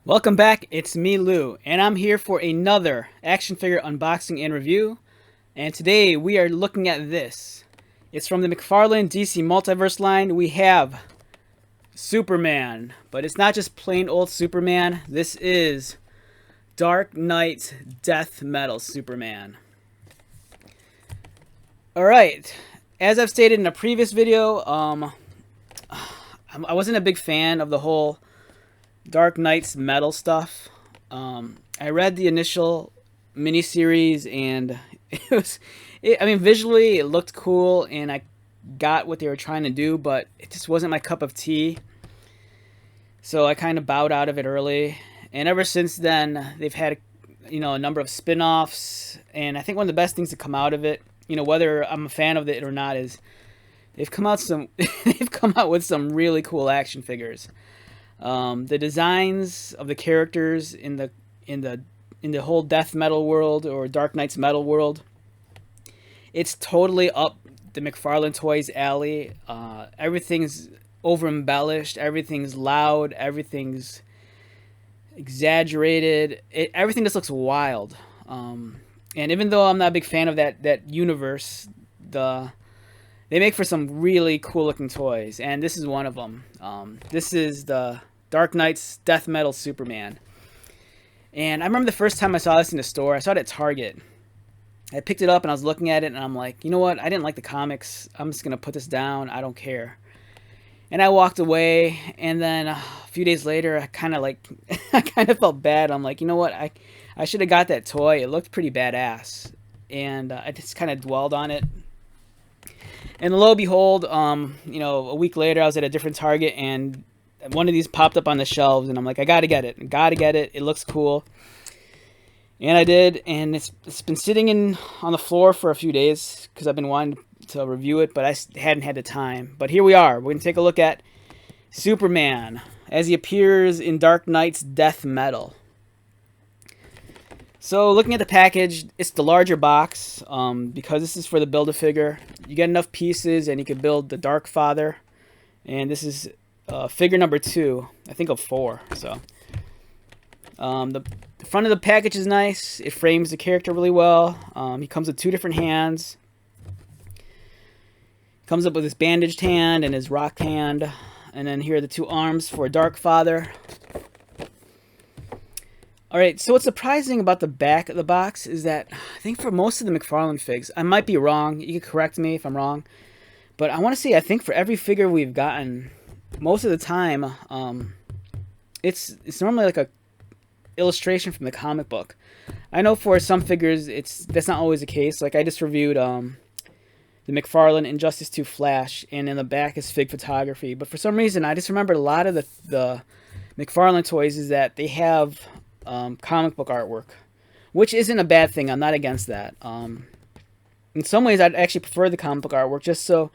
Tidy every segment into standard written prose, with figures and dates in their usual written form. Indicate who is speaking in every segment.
Speaker 1: Welcome back, it's me Lou, and I'm here for another action figure unboxing and review. And today we are looking at this. It's from the McFarlane DC Multiverse line. We have Superman, but it's not just plain old Superman. This is Dark Knight's Death Metal Superman. Alright, as I've stated in a previous video, I wasn't a big fan of the whole Dark Knight's metal stuff. I read the initial miniseries and visually it looked cool and I got what they were trying to do, but it just wasn't my cup of tea. So I kind of bowed out of it early. And ever since then, they've had, a number of spin-offs. And I think one of the best things to come out of it, whether I'm a fan of it or not, is they've come out with some really cool action figures. The designs of the characters in the whole death metal world or Dark Knight's metal world, it's totally up the McFarlane Toys alley. Everything's over embellished, everything's loud, everything's exaggerated. Everything just looks wild. And even though I'm not a big fan of that universe, they make for some really cool looking toys, and this is one of them. This is the Dark Knight's Death Metal Superman. And I remember the first time I saw this in the store, I saw it at Target. I picked it up and I was looking at it and I'm like, you know what? I didn't like the comics. I'm just going to put this down. I don't care. And I walked away, and then a few days later, I kind of felt bad. I'm like, you know what? I should have got that toy. It looked pretty badass. And I just kind of dwelled on it. And lo and behold, a week later, I was at a different Target, and one of these popped up on the shelves, and I'm like, I gotta get it. It looks cool. And I did, and it's been sitting on the floor for a few days because I've been wanting to review it, but I hadn't had the time. But here we are. We're gonna take a look at Superman as he appears in Dark Knight's Death Metal. So looking at the package, it's the larger box because this is for the Build-A-Figure. You get enough pieces and you can build the Dark Father. And this is figure number 2, I think of 4. So the front of the package is nice. It frames the character really well. He comes with 2 different hands. Comes up with his bandaged hand and his rocked hand. And then here are the 2 arms for Dark Father. Alright, so what's surprising about the back of the box is that I think for most of the McFarlane figs, I might be wrong, you can correct me if I'm wrong, but I want to say I think for every figure we've gotten, most of the time, it's normally like a illustration from the comic book. I know for some figures that's not always the case. Like I just reviewed the McFarlane Injustice 2 Flash, and in the back is fig photography, but for some reason I just remembered a lot of the McFarlane toys is that they have comic book artwork, which isn't a bad thing. I'm not against that. In some ways, I'd actually prefer the comic book artwork, just so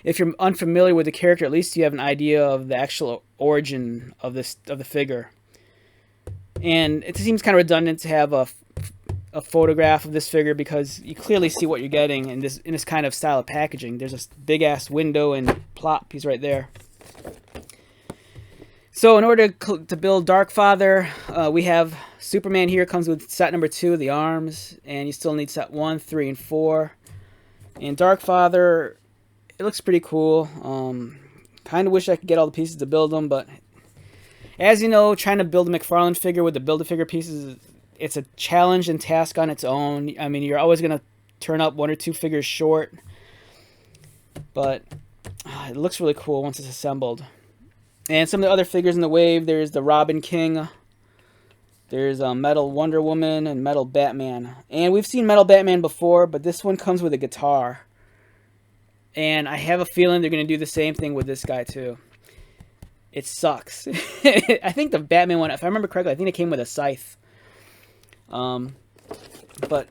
Speaker 1: if you're unfamiliar with the character, at least you have an idea of the actual origin of the figure. And it seems kind of redundant to have a photograph of this figure because you clearly see what you're getting in this kind of style of packaging. There's a big ass window and plop, he's right there. So in order to build Dark Father, we have Superman here, comes with set number 2, the arms, and you still need set 1, 3, and 4. And Dark Father, it looks pretty cool. Kind of wish I could get all the pieces to build them, but as you know, trying to build a McFarlane figure with the Build-A-Figure pieces, it's a challenge and task on its own. I mean, you're always going to turn up 1 or 2 figures short, but it looks really cool once it's assembled. And some of the other figures in the wave, there's the Robin King, there's Metal Wonder Woman, and Metal Batman. And we've seen Metal Batman before, but this one comes with a guitar. And I have a feeling they're going to do the same thing with this guy too. It sucks. I think the Batman one, if I remember correctly, I think it came with a scythe. But,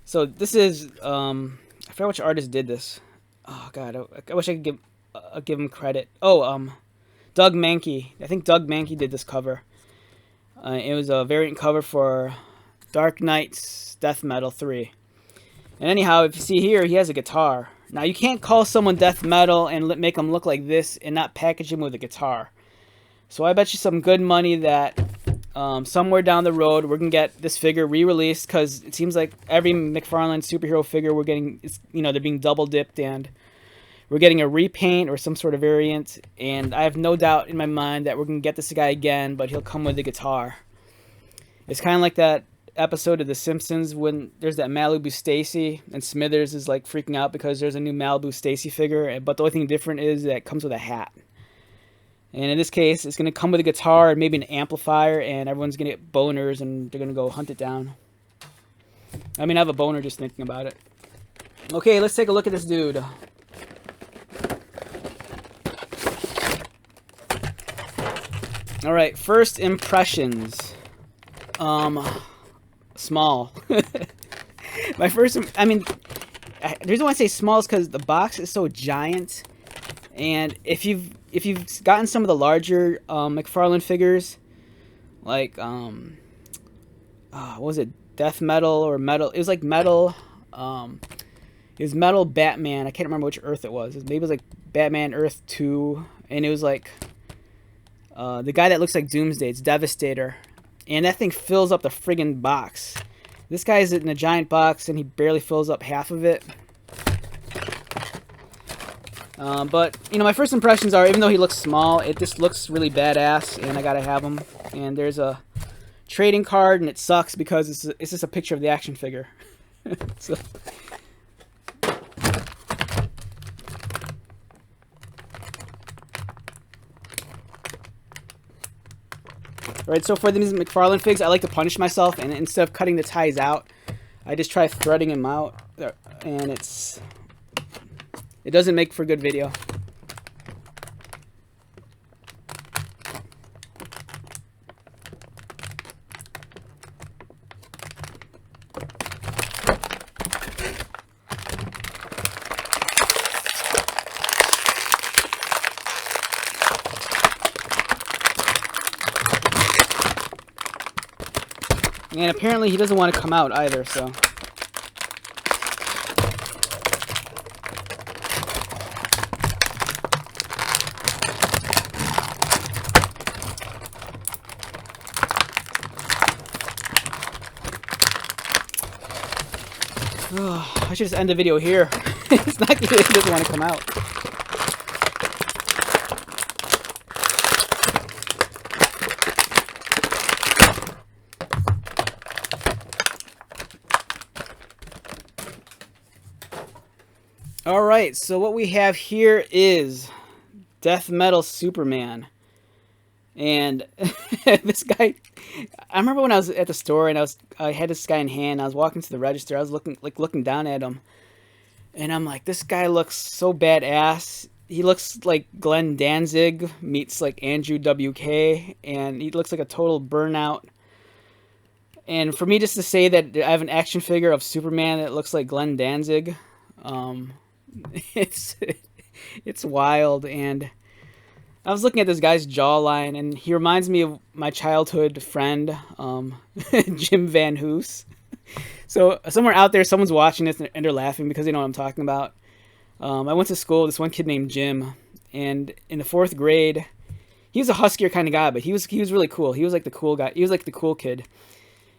Speaker 1: so this is, I forgot which artist did this. Oh god, I wish I could give him credit. Oh, Doug Mankey. I think Doug Mankey did this cover. It was a variant cover for Dark Knight's Death Metal 3. And anyhow, if you see here, he has a guitar. Now, you can't call someone death metal and make them look like this and not package him with a guitar. So I bet you some good money that somewhere down the road we're gonna get this figure re-released, because it seems like every McFarlane superhero figure we're getting, they're being double dipped, and we're getting a repaint or some sort of variant. And I have no doubt in my mind that we're gonna get this guy again, but he'll come with a guitar. It's kind of like that episode of The Simpsons when there's that Malibu Stacy and Smithers is like freaking out because there's a new Malibu Stacy figure, but the only thing different is that it comes with a hat. And in this case, it's going to come with a guitar and maybe an amplifier, and everyone's going to get boners, and they're going to go hunt it down. I mean, I have a boner just thinking about it. Okay, let's take a look at this dude. Alright, first impressions. Small. My first, I mean, the reason why I say small is because the box is so giant. And if you've gotten some of the larger McFarlane figures, like what was it, Death Metal or Metal? It was like Metal. It was Metal Batman. I can't remember which Earth it was. Maybe it was like Batman Earth 2, and it was like the guy that looks like Doomsday. It's Devastator, and that thing fills up the friggin' box. This guy is in a giant box, and he barely fills up half of it. But, my first impressions are, even though he looks small, it just looks really badass, and I gotta have him. And there's a trading card, and it sucks because it's just a picture of the action figure. So. Alright, so for these McFarlane figs, I like to punish myself, and instead of cutting the ties out, I just try threading them out, and it doesn't make for good video. And apparently he doesn't want to come out either, so. I should just end the video here. It's not good if he doesn't want to come out. Alright, so what we have here is Death Metal Superman. And this guy, I remember when I was at the store and I had this guy in hand. I was walking to the register. I was looking down at him, and I'm like, this guy looks so badass. He looks like Glenn Danzig meets like Andrew WK, and he looks like a total burnout. And for me just to say that I have an action figure of Superman that looks like Glenn Danzig, it's wild. And I was looking at this guy's jawline, and he reminds me of my childhood friend, Jim Van Hoos. So somewhere out there, someone's watching this and they're laughing because they know what I'm talking about. I went to school with this one kid named Jim, and in the 4th grade, he was a huskier kind of guy, but he was really cool. He was like the cool guy. He was like the cool kid.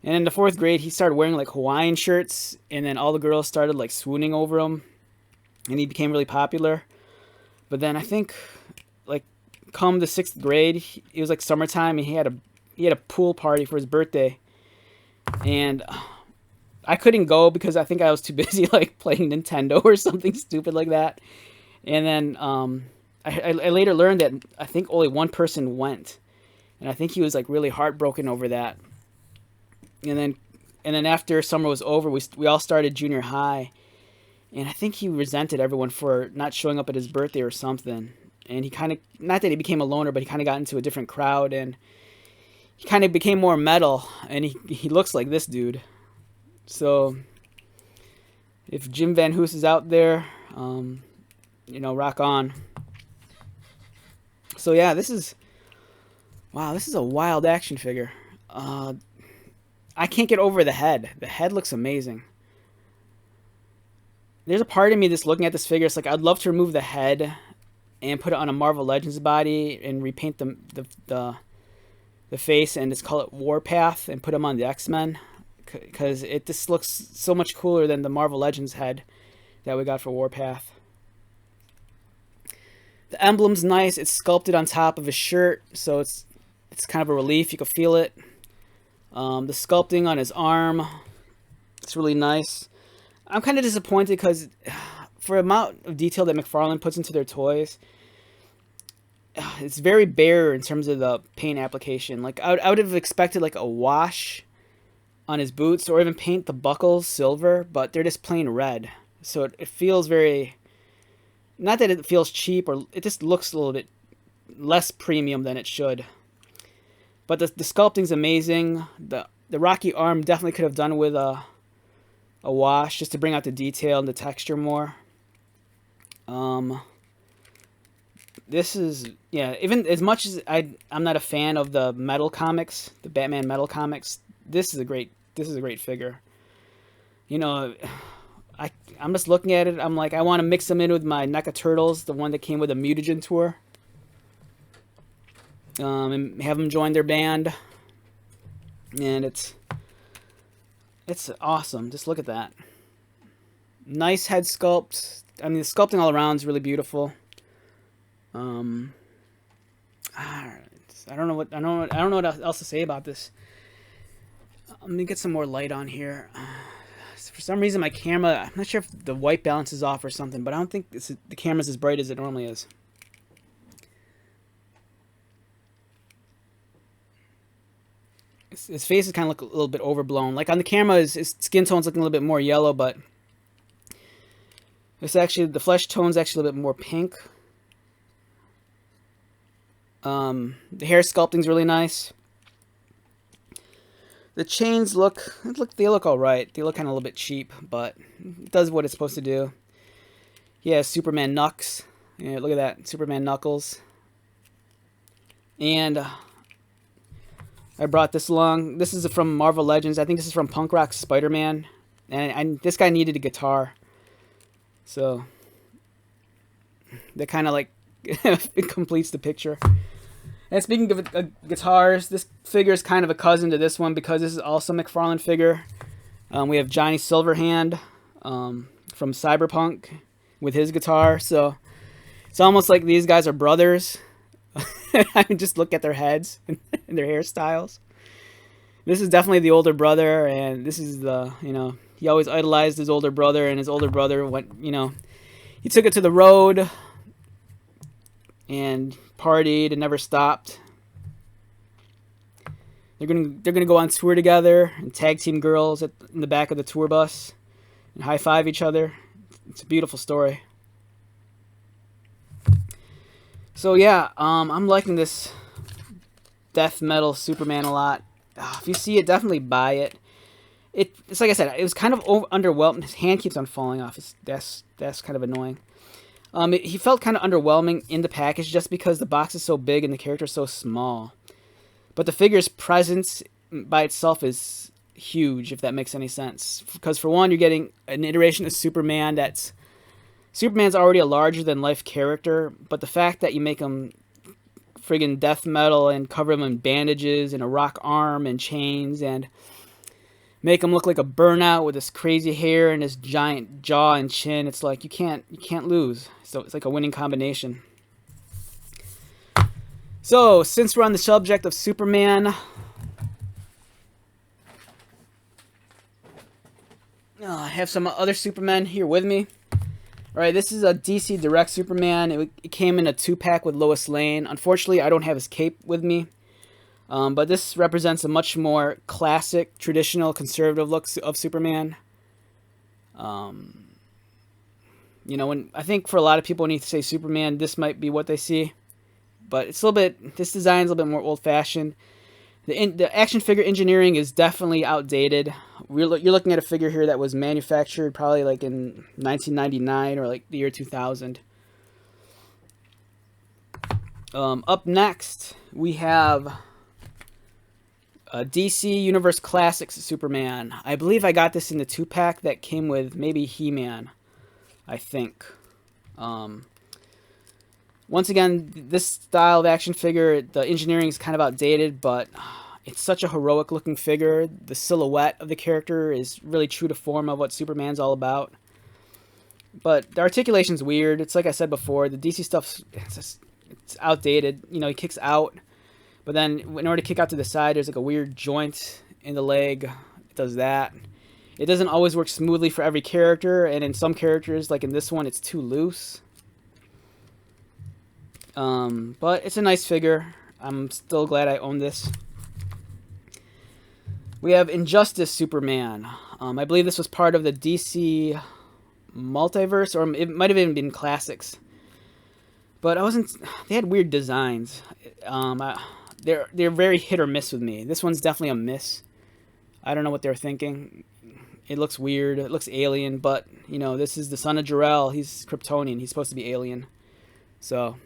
Speaker 1: And in the 4th grade, he started wearing like Hawaiian shirts, and then all the girls started like swooning over him, and he became really popular. But then I think like come the 6th grade, it was like summertime, and he had a pool party for his birthday, and I couldn't go because I think I was too busy like playing Nintendo or something stupid like that. And then I later learned that I think only one person went, and I think he was like really heartbroken over that. And then after summer was over, we all started junior high, and I think he resented everyone for not showing up at his birthday or something. And he kind of, not that he became a loner, but he kind of got into a different crowd, and he kind of became more metal, and he looks like this dude. So if Jim Van Hoos is out there, rock on. So yeah, this is a wild action figure. I can't get over the head. The head looks amazing. There's a part of me that's looking at this figure. It's like, I'd love to remove the head and put it on a Marvel Legends body and repaint the face and just call it Warpath and put him on the X-Men, because it just looks so much cooler than the Marvel Legends head that we got for Warpath. The emblem's nice. It's sculpted on top of his shirt, so it's kind of a relief. You can feel it. The sculpting on his arm, it's really nice. I'm kind of disappointed because for the amount of detail that McFarlane puts into their toys, it's very bare in terms of the paint application. Like I would have expected like a wash on his boots, or even paint the buckles silver, but they're just plain red. So it feels very, not that it feels cheap, or it just looks a little bit less premium than it should. But the sculpting's amazing. The rocky arm definitely could have done with a wash, just to bring out the detail and the texture more. This is, yeah, even as much as I'm not a fan of the metal comics, the Batman metal comics, this is a great figure. You know, I'm just looking at it, I'm like, I want to mix them in with my NECA Turtles, the one that came with a Mutagen tour. And have them join their band. And it's awesome. Just look at that. Nice head sculpt. I mean, the sculpting all around is really beautiful. I don't know what else to say about this. Let me get some more light on here. For some reason, my camera, I'm not sure if the white balance is off or something, but I don't think the camera's as bright as it normally is. His face is kind of look a little bit overblown. Like on the camera, his skin tone's looking a little bit more yellow, but it's actually, the flesh tone's actually a little bit more pink. The hair sculpting's really nice. The chains look all right. They look kind of a little bit cheap, but it does what it's supposed to do. Yeah, Superman Knucks. Yeah, look at that, Superman Knuckles. And I brought this along. This is from Marvel Legends. I think this is from Punk Rock Spider-Man, and this guy needed a guitar, so that kind of like it completes the picture. And speaking of guitars, this figure is kind of a cousin to this one, because this is also a McFarlane figure. We have Johnny Silverhand from Cyberpunk with his guitar, so it's almost like these guys are brothers. I mean, just look at their heads and their hairstyles. This is definitely the older brother, and this is the, you know, he always idolized his older brother, and his older brother went, you know, he took it to the road and partied and never stopped. They're gonna go on tour together and tag team girls in the back of the tour bus and high five each other. It's a beautiful story. So yeah, I'm liking this death metal Superman a lot. If you see it, definitely buy it. It's like I said, it was kind of underwhelming. His hand keeps on falling off. That's kind of annoying. He felt kind of underwhelming in the package, just because the box is so big and the character is so small. But the figure's presence by itself is huge, if that makes any sense. Because for one, you're getting an iteration of Superman Superman's already a larger-than-life character, but the fact that you make him friggin' death metal and cover him in bandages and a rock arm and chains and make him look like a burnout with this crazy hair and his giant jaw and chin, it's like you can't lose. So it's like a winning combination. So since we're on the subject of Superman, I have some other Supermen here with me. Alright, this is a DC Direct Superman. It came in a 2-pack with Lois Lane. Unfortunately, I don't have his cape with me. But this represents a much more classic, traditional, conservative look of Superman. You know, I think for a lot of people, when you say Superman, this might be what they see. But it's a little bit, this design's a little bit more old-fashioned. The action figure engineering is definitely outdated. You're looking at a figure here that was manufactured probably like in 1999 or like the year 2000. Up next, we have DC Universe Classics Superman. I believe I got this in the 2-pack that came with maybe He-Man, I think. Once again, this style of action figure, the engineering is kind of outdated, but it's such a heroic looking figure. The silhouette of the character is really true to form of what Superman's all about. But the articulation's weird. It's like I said before, the DC stuff, it's outdated. You know, he kicks out, but then in order to kick out to the side, there's like a weird joint in the leg. It does that. It doesn't always work smoothly for every character, and in some characters, like in this one, it's too loose. But it's a nice figure. I'm still glad I own this. We have Injustice Superman. I believe this was part of the DC Multiverse, or it might have even been Classics. But I wasn't. They had weird designs. They're very hit or miss with me. This one's definitely a miss. I don't know what they're thinking. It looks weird. It looks alien, but you know, this is the son of Jor-El. He's Kryptonian. He's supposed to be alien. So,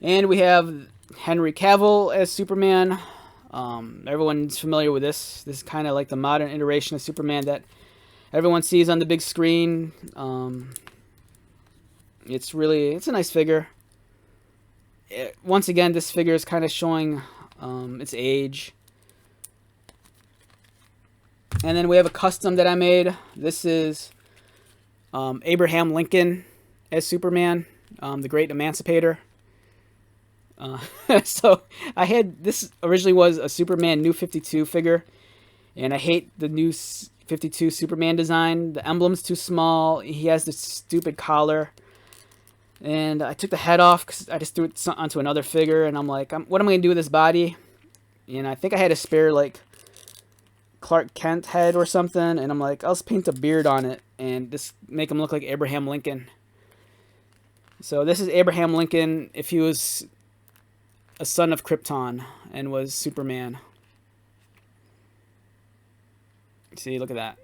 Speaker 1: and we have Henry Cavill as Superman. Everyone's familiar with this. This is kind of like the modern iteration of Superman that everyone sees on the big screen. It's a nice figure. Once again, this figure is kind of showing its age. And then we have a custom that I made. This is Abraham Lincoln as Superman, the Great Emancipator. So I had this originally was a Superman New 52 figure, and I hate the New 52 Superman design. The emblem's too small. He has this stupid collar, and I took the head off because I just threw it onto another figure, and I'm like, what am I gonna do with this body? And I think I had a spare like Clark Kent head or something, and I'm like, I'll just paint a beard on it and just make him look like Abraham Lincoln. So this is Abraham Lincoln if he was a son of Krypton and was Superman. See, look at that.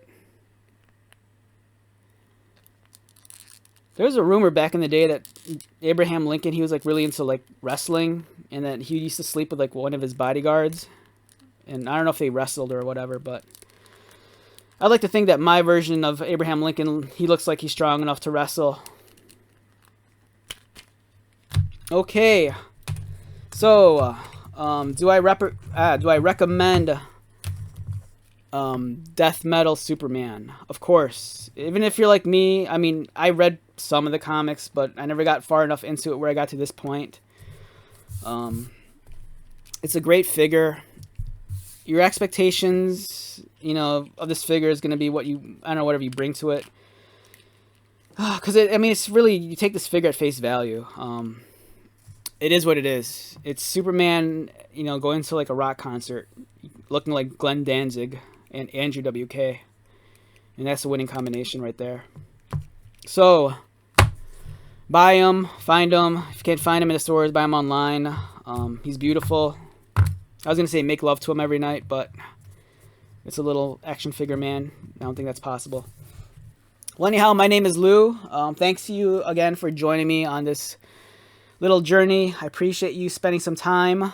Speaker 1: There was a rumor back in the day that Abraham Lincoln, he was like really into like wrestling, and that he used to sleep with like one of his bodyguards. And I don't know if they wrestled or whatever, but I'd like to think that my version of Abraham Lincoln, he looks like he's strong enough to wrestle. Okay. So, do I recommend Death Metal Superman? Of course. Even if you're like me, I mean, I read some of the comics, but I never got far enough into it where I got to this point. It's a great figure. Your expectations, you know, of this figure is going to be what you, I don't know, whatever you bring to it. Because, I mean, it's really, you take this figure at face value. It is what it is. It's Superman, you know, going to like a rock concert, looking like Glenn Danzig and Andrew WK. And that's a winning combination right there. So, buy him, find him. If you can't find him in the stores, buy him online. He's beautiful. I was going to say make love to him every night, but it's a little action figure man. I don't think that's possible. Well, anyhow, my name is Lou. Thanks to you again for joining me on this little journey. I appreciate you spending some time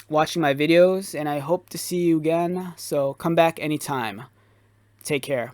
Speaker 1: watching my videos, and I hope to see you again. So come back anytime. Take care.